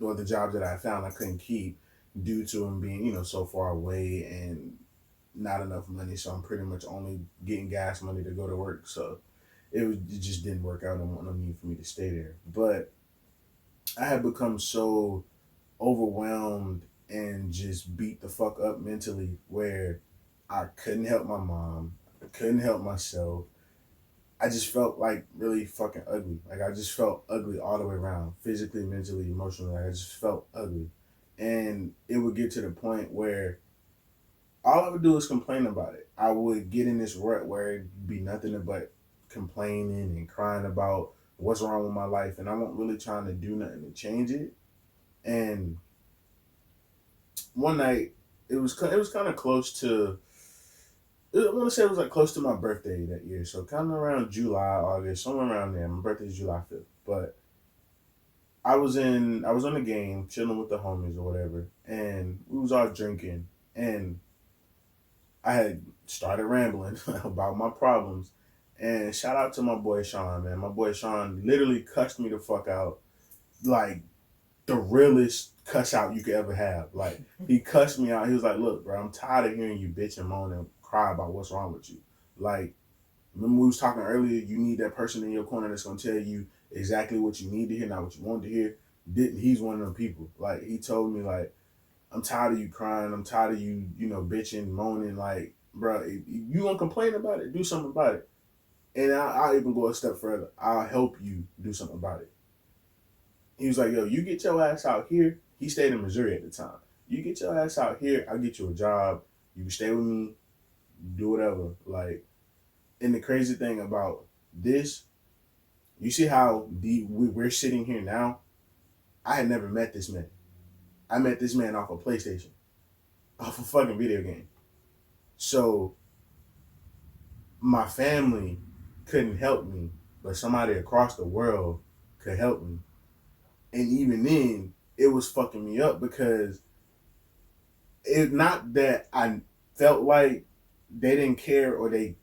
well, the jobs that I found I couldn't keep due to them being so far away and not enough money. So I'm pretty much only getting gas money to go to work. So it just didn't work out. No need for me to stay there. But I had become so overwhelmed and just beat the fuck up mentally, where I couldn't help my mom, I couldn't help myself. I just felt like really fucking ugly. Like, I just felt ugly all the way around, physically, mentally, emotionally. I just felt ugly. And it would get to the point where all I would do is complain about it. I would get in this rut where it'd be nothing but complaining and crying about what's wrong with my life, and I wasn't really trying to do nothing to change it. And one night, it was kind of close to. I want to say it was like close to my birthday that year, so kind of around July, August, somewhere around there. My birthday is July 5th, but I was on the game, chilling with the homies or whatever, and we was all drinking, and I had started rambling about my problems. And shout out to my boy Sean, man. My boy Sean literally cussed me the fuck out, like the realest cuss out you could ever have. Like, he cussed me out. He was like, "Look, bro, I'm tired of hearing you bitch and moan and cry about what's wrong with you. Like, Remember we was talking earlier, you need that person in your corner that's gonna tell you exactly what you need to hear, not what you want to hear. He's one of them people. Like he told me, like, I'm tired of you crying, I'm tired of you, bitching, moaning, like, bro, if you gonna complain about it, do something about it. And I'll even go a step further. I'll help you do something about it. He was like, yo, you get your ass out here. He stayed in Missouri at the time. You get your ass out here, I'll get you a job. You can stay with me, do whatever. Like, and the crazy thing about this, you see how we're sitting here now? I had never met this man. I met this man off a PlayStation, off a fucking video game. So my family couldn't help me, but somebody across the world could help me. And even then, it was fucking me up because it's not that I felt like they didn't care or they,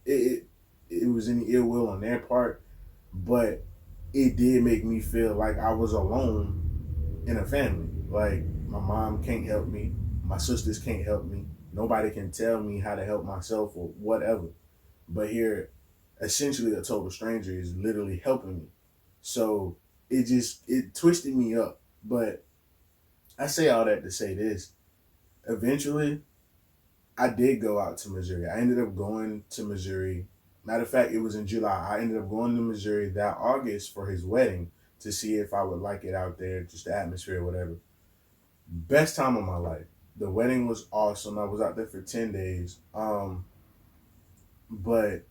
it, it was any ill will on their part, but it did make me feel like I was alone in a family. Like my mom can't help me, my sisters can't help me, nobody can tell me how to help myself or whatever. But here, essentially, a total stranger is literally helping me. So it twisted me up. But I say all that to say this. Eventually, I did go out to Missouri. I ended up going to Missouri. Matter of fact, it was in July. I ended up going to Missouri that August for his wedding to see if I would like it out there, just the atmosphere or whatever. Best time of my life. The wedding was awesome. I was out there for 10 days. But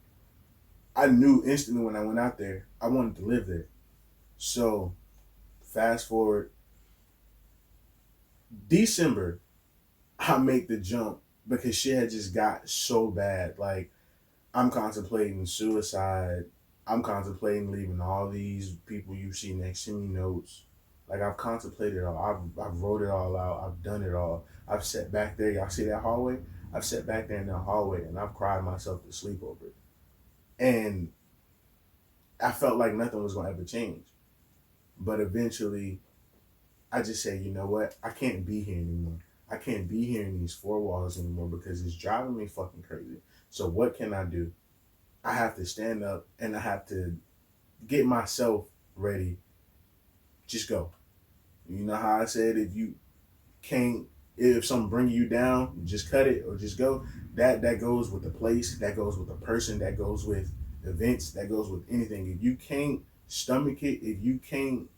I knew instantly when I went out there, I wanted to live there. So, fast forward, December, I make the jump because shit had just got so bad. Like, I'm contemplating suicide. I'm contemplating leaving all these people you see next to me notes. Like, I've contemplated it all. I've wrote it all out. I've done it all. I've sat back there. Y'all see that hallway? I've sat back there in that hallway and I've cried myself to sleep over it. And I felt like nothing was going to ever change. But eventually, I just say, you know what? I can't be here anymore. I can't be here in these four walls anymore because it's driving me fucking crazy. So what can I do? I have to stand up and I have to get myself ready. Just go. You know how I said if something bring you down, just cut it or just go. That goes with the place, that goes with the person, that goes with events, that goes with anything. If you can't stomach it, if you can't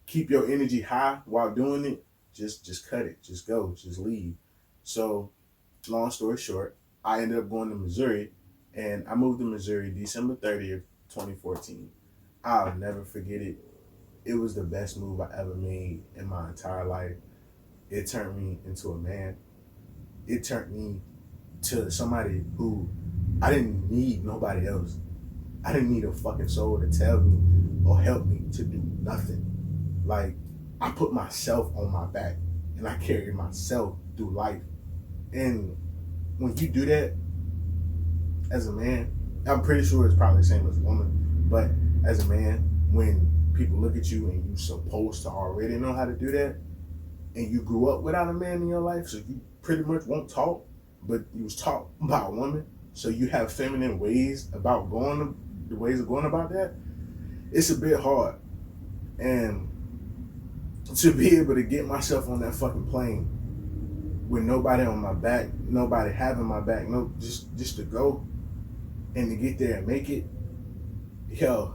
keep your energy high while doing it, just cut it, just go, just leave. So, long story short, I ended up going to Missouri, and I moved to Missouri December 30th, 2014. I'll never forget it. It was the best move I ever made in my entire life. It turned me into a man. It turned me to somebody who I didn't need nobody else. I didn't need a fucking soul to tell me or help me to do nothing. Like, I put myself on my back and I carried myself through life. And when you do that as a man, I'm pretty sure it's probably the same as a woman, but as a man, when people look at you and you're supposed to already know how to do that, and you grew up without a man in your life, so you pretty much won't talk, but you was taught by a woman, so you have feminine ways the ways of going about that, it's a bit hard. And to be able to get myself on that fucking plane with nobody on my back, nobody having my back, just to go and to get there and make it, yo,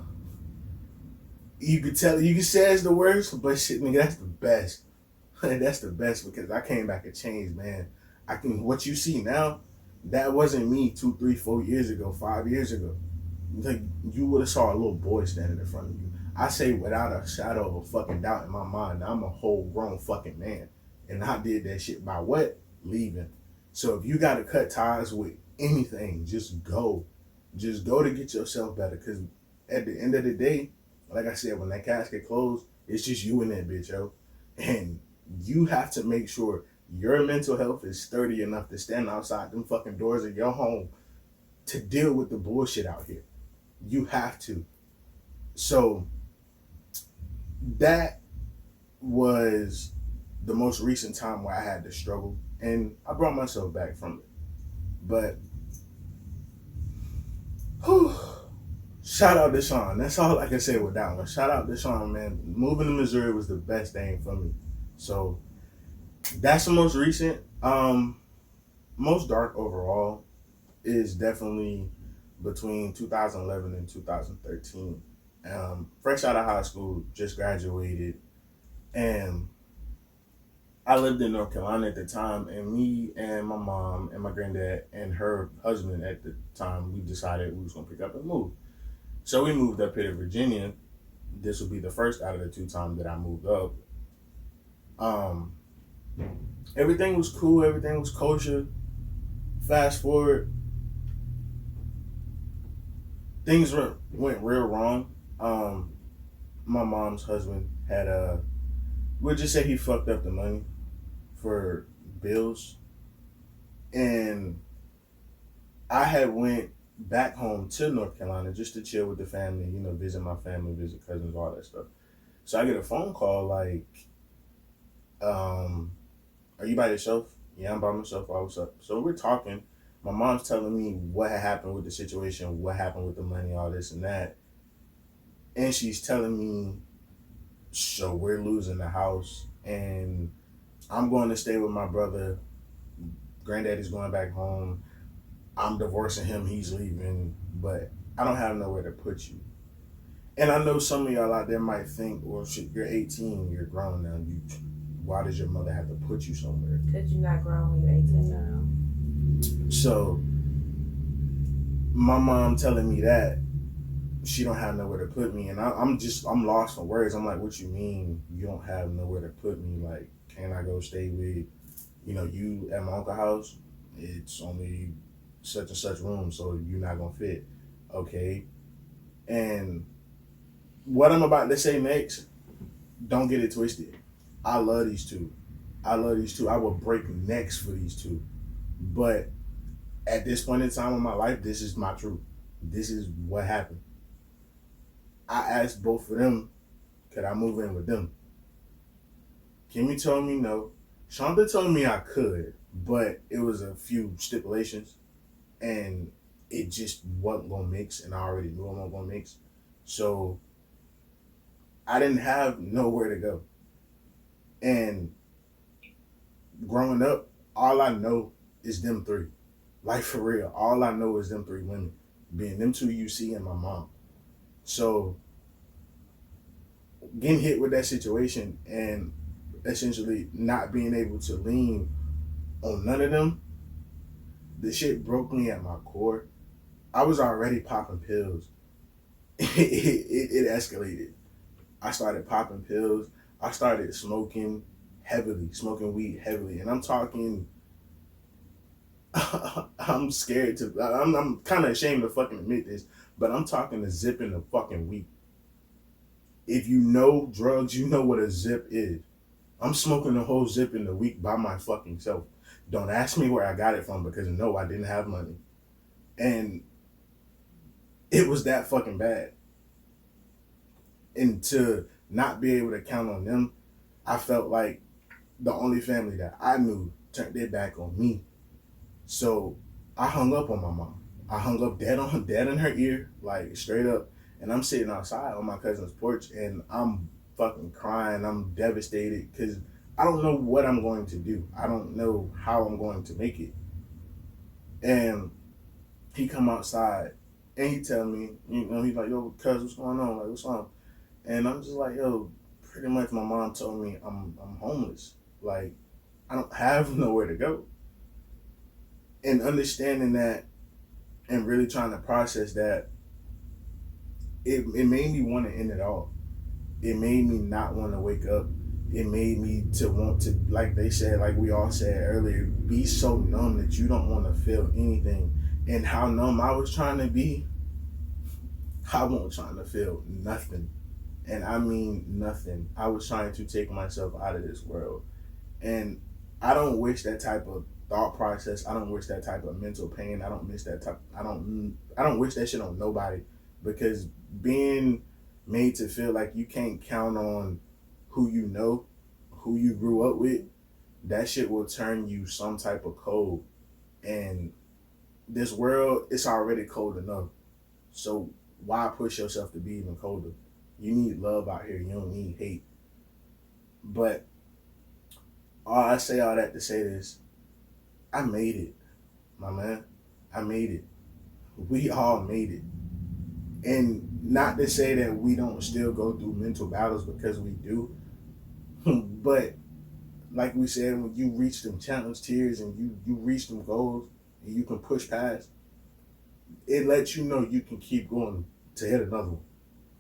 you could say it's the worst, but shit, nigga, that's the best. That's the best because I came back and changed, man. What you see now, that wasn't me 2, 3, 4 years ago, 5 years ago. Like, you would have saw a little boy standing in front of you. I say without a shadow of a fucking doubt in my mind, I'm a whole grown fucking man. And I did that shit by what? Leaving. So if you got to cut ties with anything, just go. Just go to get yourself better. Because at the end of the day, like I said, when that casket closed, it's just you and that bitch, yo. And you have to make sure your mental health is sturdy enough to stand outside them fucking doors of your home to deal with the bullshit out here. You have to. So that was the most recent time where I had to struggle, and I brought myself back from it. But Shout out to Sean. That's all I can say with that one. Shout out to Sean, man. Moving to Missouri was the best thing for me. So that's the most recent. Most dark overall is definitely between 2011 and 2013. Fresh out of high school, just graduated, and I lived in North Carolina at the time, and me and my mom and my granddad and her husband at the time, we decided we was gonna pick up and move. So we moved up here to Virginia. This would be the first out of the 2 times that I moved up. Um, Everything was cool. Everything was kosher. Fast forward, things went real wrong. My mom's husband had we'll just say he fucked up the money for bills, and I had went back home to North Carolina just to chill with the family, visit my family, visit cousins, all that stuff. So I get a phone call like, "Are you by yourself?" "Yeah, I'm by myself." "Oh, what's up?" So we're talking. My mom's telling me what had happened with the situation, what happened with the money, all this and that. And she's telling me, so we're losing the house and I'm going to stay with my brother. Granddaddy's going back home. I'm divorcing him. He's leaving, but I don't have nowhere to put you. And I know some of y'all out there might think, well, shit, you're 18, you're grown now. Why does your mother have to put you somewhere? Because you're not grown when you're 18 now. So my mom telling me that she don't have nowhere to put me, and I'm lost for words. I'm like, what you mean you don't have nowhere to put me? Like, can I go stay with, you at my uncle's house? It's only such and such room, so you're not gonna fit. Okay. And what I'm about to say next, don't get it twisted. I love these two. I will break necks for these two. But at this point in time in my life, this is my truth. This is what happened. I asked both of them, could I move in with them? Kimmy told me no. Shonda told me I could, but it was a few stipulations, and it just wasn't gonna mix, and I already knew it wasn't gonna mix. So I didn't have nowhere to go. And growing up, all I know is them three. Like, for real, all I know is them 3 women, being them 2 you see and my mom. So getting hit with that situation and essentially not being able to lean on none of them, the shit broke me at my core. I was already popping pills. It escalated. I started popping pills. I started smoking weed heavily. And I'm talking, I'm scared to, I'm kind of ashamed to fucking admit this, but I'm talking a zip in the fucking weed. If you know drugs, you know what a zip is. I'm smoking a whole zip in the week by my fucking self. Don't ask me where I got it from, because no, I didn't have money. And it was that fucking bad. And to not be able to count on them, I felt like the only family that I knew turned their back on me. So I hung up on my mom. I hung up dead in her ear, like straight up. And I'm sitting outside on my cousin's porch, and I'm fucking crying. I'm devastated because I don't know what I'm going to do. I don't know how I'm going to make it. And he come outside and he tell me, he's like, yo, cuz, what's going on? Like, what's on? And I'm just like, yo, pretty much my mom told me I'm homeless. Like, I don't have nowhere to go. And understanding that and really trying to process that, it made me want to end it all. It made me not want to wake up. It made me to want to, like they said, like we all said earlier, be so numb that you don't want to feel anything. And how numb I was trying to be, I wasn't trying to feel nothing. And I mean nothing. I was trying to take myself out of this world. And I don't wish that type of thought process. I don't wish that type of mental pain. I don't wish that shit on nobody, because being made to feel like you can't count on who you know, who you grew up with, that shit will turn you some type of cold. And this world, it's already cold enough. So why push yourself to be even colder? You need love out here. You don't need hate. But I say all that to say this. I made it, my man. I made it. We all made it. And not to say that we don't still go through mental battles, because we do. But like we said, when you reach them challenge tiers and you reach them goals and you can push past, it lets you know you can keep going to hit another one.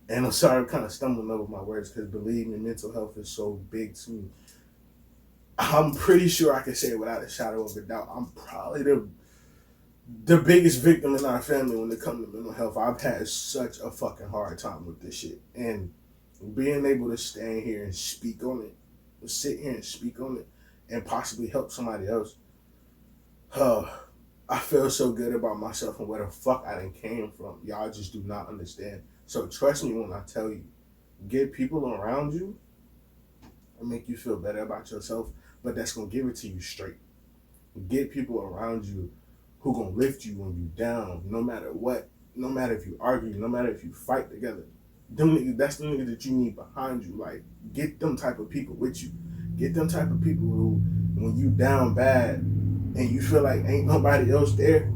And I'm sorry, I'm kind of stumbling over my words, because believe me, mental health is so big to me. I'm pretty sure I can say it without a shadow of a doubt. I'm probably the biggest victim in our family when it comes to mental health. I've had such a fucking hard time with this shit. And being able to stand here and speak on it, sit here and speak on it, and possibly help somebody else, I feel so good about myself and where the fuck I done came from. Y'all just do not understand. So trust me when I tell you, get people around you and make you feel better about yourself, but that's gonna give it to you straight. Get people around you who gonna lift you when you down, no matter what, no matter if you argue, no matter if you fight together. Them niggas, that's the niggas that you need behind you. Like, get them type of people with you. Get them type of people who, when you down bad and you feel like ain't nobody else there,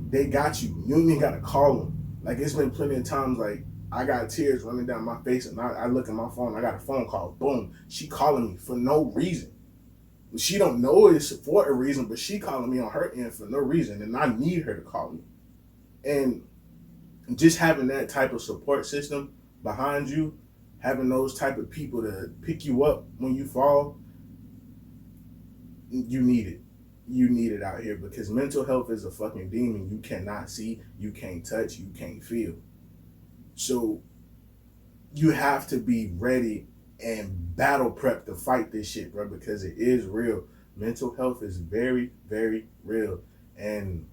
they got you. You ain't even gotta call them. Like, it's been plenty of times, like, I got tears running down my face, and I look at my phone, I got a phone call, boom, she calling me for no reason. She don't know it's for a reason, but she calling me on her end for no reason, and I need her to call me. And just having that type of support system behind you, having those type of people to pick you up when you fall, you need it. You need it out here, because mental health is a fucking demon you cannot see, you can't touch, you can't feel. So you have to be ready and battle prep to fight this shit, bro, because it is real. Mental health is very, very real. And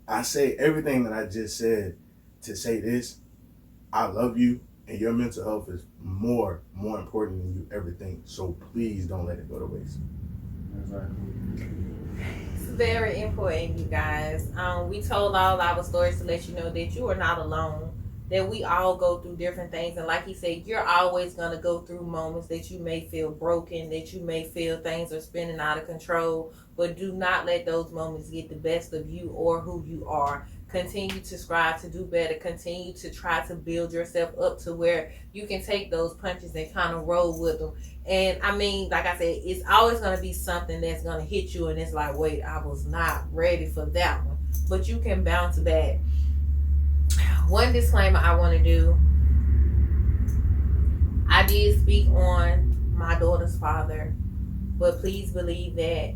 I say everything that I just said to say this: I love you, and your mental health is more important than you ever think. So please don't let it go to waste. Exactly. It's very important, you guys. We told all our stories to let you know that you are not alone, that we all go through different things. And like he said, you're always going to go through moments that you may feel broken, that you may feel things are spinning out of control, but do not let those moments get the best of you or who you are. Continue to strive to do better. Continue to try to build yourself up to where you can take those punches and kind of roll with them. And I mean, like I said, it's always going to be something that's going to hit you, and it's like, wait, I was not ready for that one. But you can bounce back. One disclaimer I want to do: I did speak on my daughter's father, but please believe that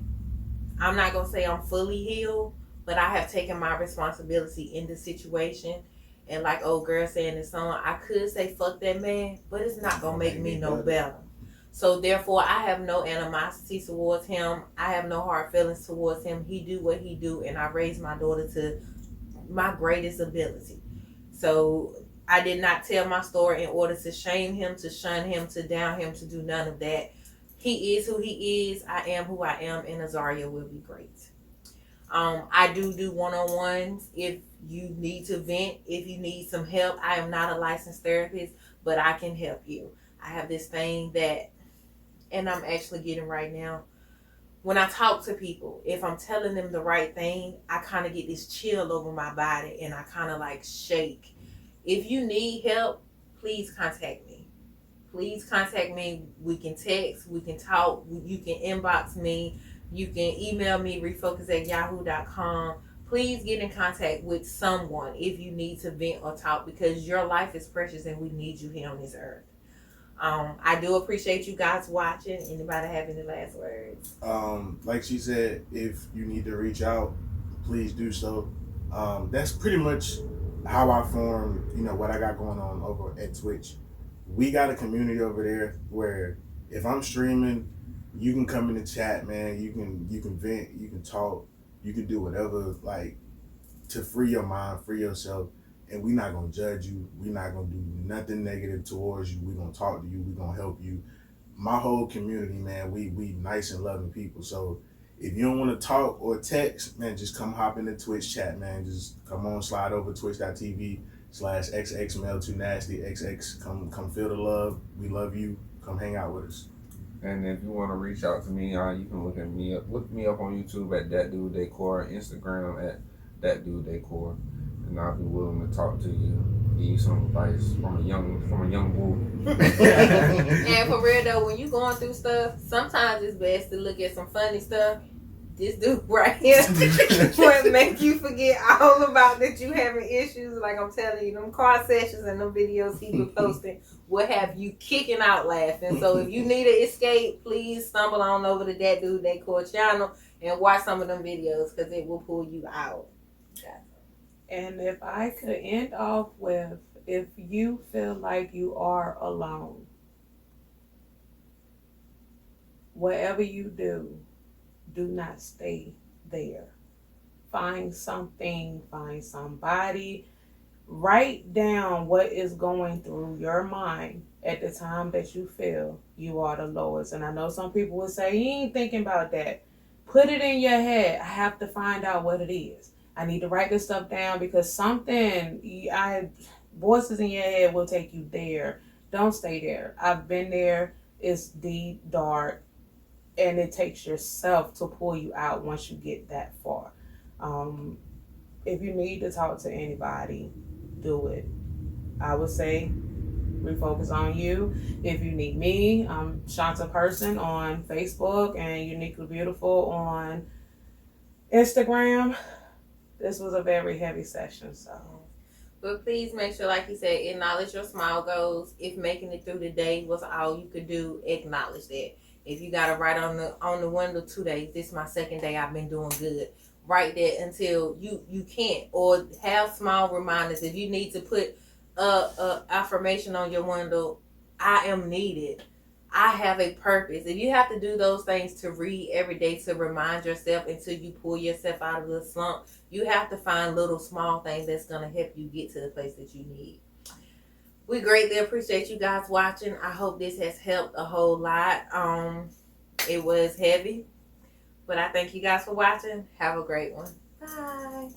I'm not going to say I'm fully healed, but I have taken my responsibility in this situation. And like old girl saying this song, I could say fuck that man, but it's not going to make me no better. So therefore, I have no animosity towards him. I have no hard feelings towards him. He do what he do, and I raised my daughter to my greatest ability. So I did not tell my story in order to shame him, to shun him, to down him, to do none of that. He is who he is. I am who I am, and Azaria will be great. I do one-on-ones if you need to vent, if you need some help. I am not a licensed therapist, but I can help you. I have this thing that, and I'm actually getting right now, when I talk to people, if I'm telling them the right thing, I kind of get this chill over my body, and I kind of like shake. If you need help, please contact me. Please contact me. We can text, we can talk, you can inbox me, you can email me, refocus@yahoo.com. Please get in contact with someone if you need to vent or talk, because your life is precious and we need you here on this earth. I do appreciate you guys watching. Anybody have any last words? Like she said, if you need to reach out, please do so. That's pretty much how I form, what I got going on over at Twitch. We got a community over there where if I'm streaming, you can come in the chat, man. You can vent, you can talk, you can do whatever, like, to free your mind, free yourself. And we're not gonna judge you. We're not gonna do nothing negative towards you. We're gonna talk to you. We're gonna help you. My whole community, man, we nice and loving people. So if you don't want to talk or text, man, just come hop in the Twitch chat, man. Just come on, slide over twitch.tv, /XX Male Too Nasty. XX, come feel the love. We love you. Come hang out with us. And if you want to reach out to me, you can look me up on YouTube at That Dude Decor, Instagram at That Dude Decor, and I'll be willing to talk to you, give you some advice from a young bull. And for real though, when you going through stuff, sometimes it's best to look at some funny stuff. This dude right here will make you forget all about that you having issues. Like I'm telling you, them car sessions and them videos he was posting will have you kicking out laughing. So if you need an escape, please stumble on over to That Dude Decor channel and watch some of them videos because it will pull you out. And if I could end off with, if you feel like you are alone, whatever you do not stay there. Find something, find somebody. Write down what is going through your mind at the time that you feel you are the lowest. And I know some people will say, you ain't thinking about that. Put it in your head. I have to find out what it is. I need to write this stuff down because voices in your head will take you there. Don't stay there. I've been there. It's deep, dark, and it takes yourself to pull you out once you get that far. If you need to talk to anybody, do it. I would say refocus on you. If you need me, I'm Shanta Person on Facebook and Uniquely Beautiful on Instagram. This was a very heavy session, so. But please make sure, like you said, acknowledge your small goals. If making it through the day was all you could do, acknowledge that. If you gotta write on the window 2 days, this is my second day, I've been doing good. Write that until you can't, or have small reminders. If you need to put a affirmation on your window, I am needed. I have a purpose. If you have to do those things to read every day to remind yourself until you pull yourself out of the slump, you have to find little small things that's gonna help you get to the place that you need. We greatly appreciate you guys watching. I hope this has helped a whole lot. It was heavy, but I thank you guys for watching. Have a great one. Bye.